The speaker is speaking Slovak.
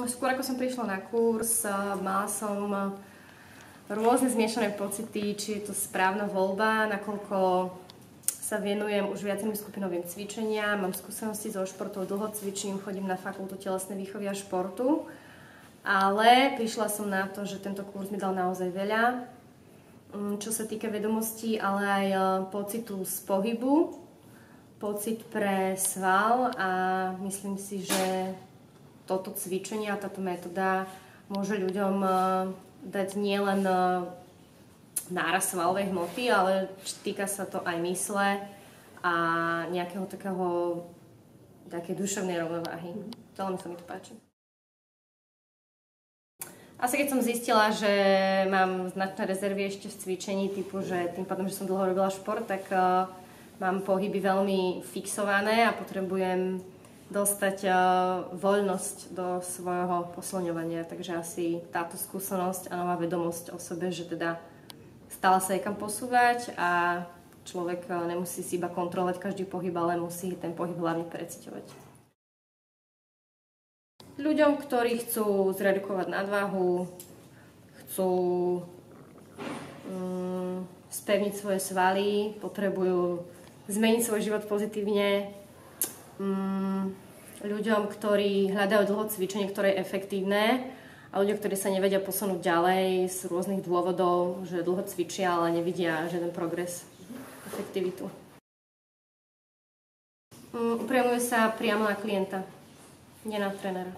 Skôr ako som prišla na kurz, mala som rôzne zmiešané pocity, či je to správna voľba, nakoľko sa venujem už viacerým skupinovým cvičeniam, mám skúsenosti so športom, dlho cvičím, chodím na fakultu telesnej výchovy a športu, ale prišla som na to, že tento kurz mi dal naozaj veľa, čo sa týka vedomostí, ale aj pocitu z pohybu, pocit pre sval a myslím si, že toto cvičenie a táto metóda môže ľuďom dať nielen nárast svalovej hmoty, ale týka sa to aj mysle a nejakého také duševnej rovnováhy. Veľmi sa mi to páči. Asi keď som zistila, že mám značné rezervy ešte v cvičení, typu, že tým pádom, že som dlho robila šport, tak mám pohyby veľmi fixované a potrebujem dostať voľnosť do svojho posilňovania. Takže asi táto skúsenosť a nová vedomosť o sebe, že teda stále sa niekam posúvať a človek nemusí si iba kontrolovať každý pohyb, ale musí ten pohyb hlavne preciťovať. Ľuďom, ktorí chcú zredukovať nadváhu, chcú spevniť svoje svaly, potrebujú zmeniť svoj život pozitívne, ľuďom, ktorí hľadajú dlho cvičenie, ktoré je efektívne a ľuďom, ktorí sa nevedia posunúť ďalej z rôznych dôvodov, že dlho cvičia, ale nevidia žiaden progres, efektivitu. Upriamujú sa priamo na klienta, nie na trénera.